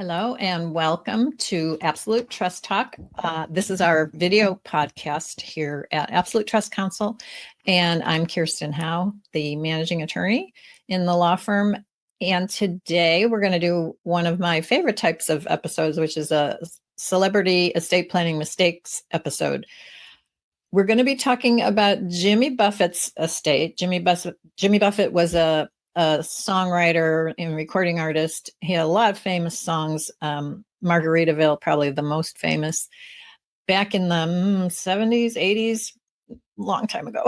Hello and welcome to Absolute Trust Talk. This is our video podcast here at Absolute Trust Counsel, and I'm Kirsten Howe, the managing attorney in the law firm. And today we're going to do one of my favorite types of episodes, which is a celebrity estate planning mistakes episode. We're going to be talking about Jimmy Buffett's estate. Jimmy Buffett was a songwriter and recording artist. He had a lot of famous songs. Margaritaville, probably the most famous, back in the 70s, 80s, long time ago.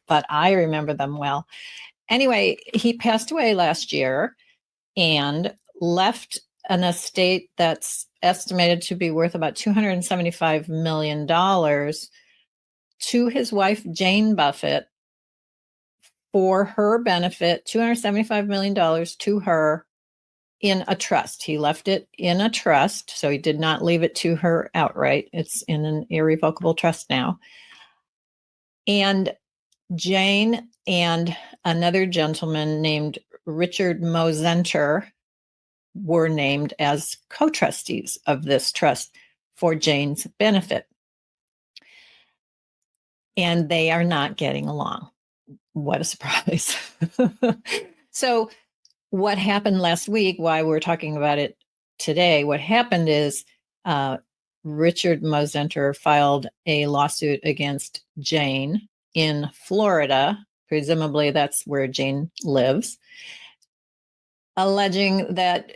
But I remember them well. Anyway, he passed away last year and left an estate that's estimated to be worth about $275 million to his wife, Jane Buffett, for her benefit, $275 million to her in a trust. He left it in a trust, so he did not leave it to her outright. It's in an irrevocable trust now. And Jane and another gentleman named Richard Mosenter were named as co-trustees of this trust for Jane's benefit. And they are not getting along. What a surprise. So what happened last week, why we're talking about it today, what happened is Richard Mosenter filed a lawsuit against Jane in Florida. Presumably that's where Jane lives, alleging that,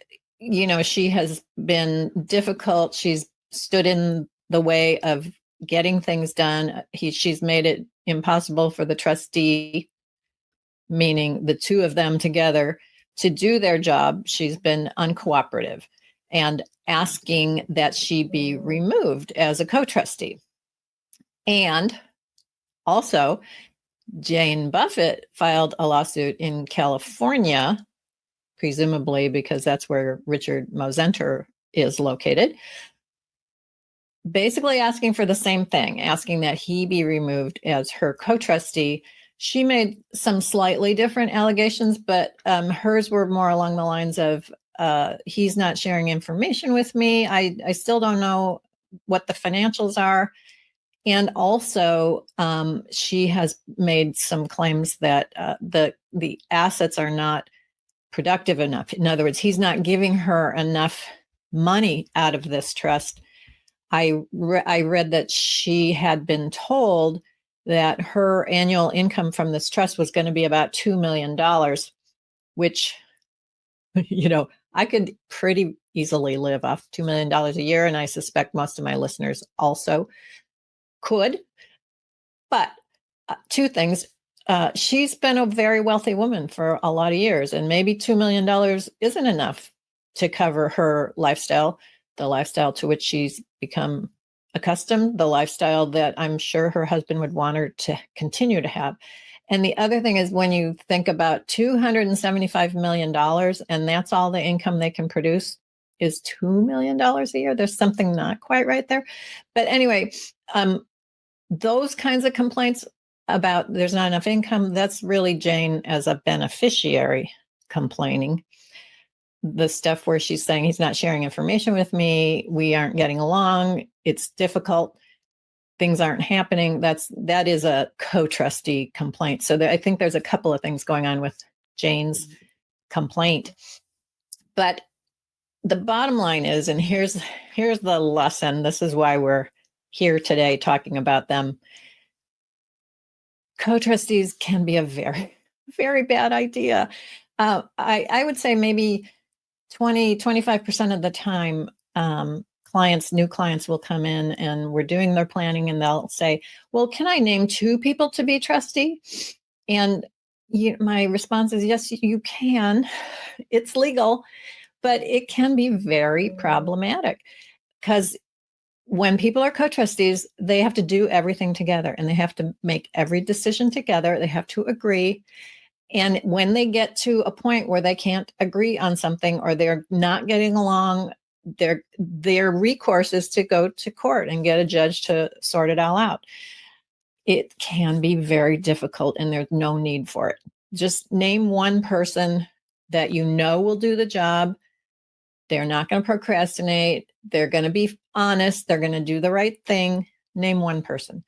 she has been difficult. She's stood in the way of getting things done. She's made it impossible for the trustee, meaning the two of them together, to do their job. She's been uncooperative and asking that she be removed as a co-trustee. And also, Jane Buffett filed a lawsuit in California, presumably because that's where Richard Mosenter is located, basically asking for the same thing, asking that he be removed as her co-trustee. She made some slightly different allegations, but hers were more along the lines of, he's not sharing information with me. I still don't know what the financials are. And also, she has made some claims that the assets are not productive enough. In other words, he's not giving her enough money out of this trust. I read that she had been told that her annual income from this trust was going to be about $2 million, which, I could pretty easily live off $2 million a year. And I suspect most of my listeners also could. But two things. She's been a very wealthy woman for a lot of years, and maybe $2 million isn't enough to cover her lifestyle, the lifestyle to which she's become accustomed, the lifestyle that I'm sure her husband would want her to continue to have. And the other thing is, when you think about $275 million, and that's all the income they can produce is $2 million a year, there's something not quite right there. But anyway, those kinds of complaints about there's not enough income, that's really Jane as a beneficiary complaining. The stuff where she's saying he's not sharing information with me, we aren't getting along, it's difficult, things aren't happening, that is a co-trustee complaint. So I think there's a couple of things going on with Jane's complaint. But the bottom line is, and here's the lesson, this is why we're here today talking about them. Co-trustees can be a very, very bad idea. I would say maybe 25% of the time, new clients will come in and we're doing their planning and they'll say, well, can I name two people to be trustee? And my response is, yes, you can. It's legal, but it can be very problematic because when people are co-trustees, they have to do everything together and they have to make every decision together. They have to agree. And when they get to a point where they can't agree on something or they're not getting along, their recourse is to go to court and get a judge to sort it all out. It can be very difficult and there's no need for it. Just name one person that will do the job They're not going to procrastinate. They're going to be honest. They're going to do the right thing. Name one person.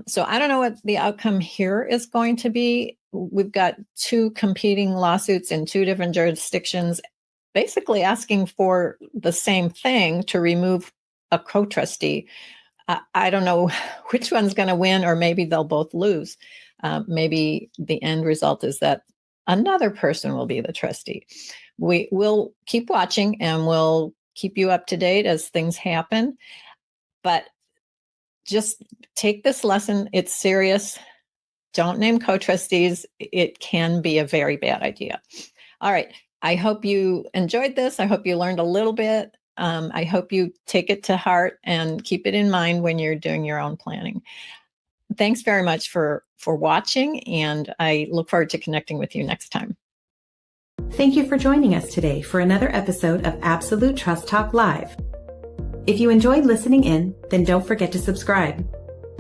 So I don't know what the outcome here is going to be. We've got 2 competing lawsuits in 2 different jurisdictions, basically asking for the same thing, to remove a co-trustee. I don't know which one's going to win, or maybe they'll both lose. Maybe the end result is that another person will be the trustee. We will keep watching, and we'll keep you up to date as things happen. But just take this lesson. It's serious. Don't name co-trustees. It can be a very bad idea. All right. I hope you enjoyed this. I hope you learned a little bit. I hope you take it to heart and keep it in mind when you're doing your own planning. Thanks very much for watching, and I look forward to connecting with you next time. Thank you for joining us today for another episode of Absolute Trust Talk Live. If you enjoyed listening in, then don't forget to subscribe.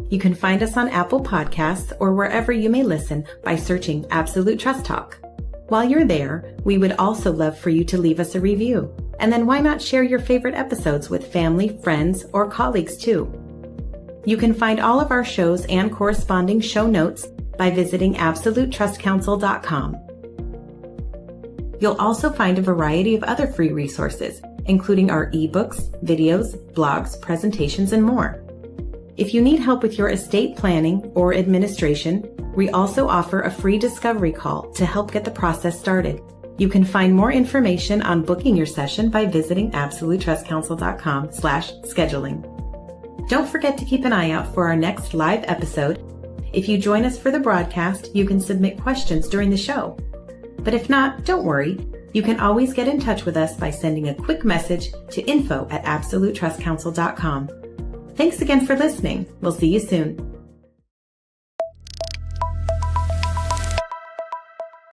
You can find us on Apple Podcasts or wherever you may listen by searching Absolute Trust Talk. While you're there, we would also love for you to leave us a review. And then why not share your favorite episodes with family, friends, or colleagues too? You can find all of our shows and corresponding show notes by visiting absolutetrustcouncil.com. You'll also find a variety of other free resources, including our ebooks, videos, blogs, presentations, and more. If you need help with your estate planning or administration, we also offer a free discovery call to help get the process started. You can find more information on booking your session by visiting absolutetrustcouncil.com/scheduling. Don't forget to keep an eye out for our next live episode. If you join us for the broadcast, you can submit questions during the show. But if not, don't worry. You can always get in touch with us by sending a quick message to info@absolutetrustcouncil.com. Thanks again for listening. We'll see you soon.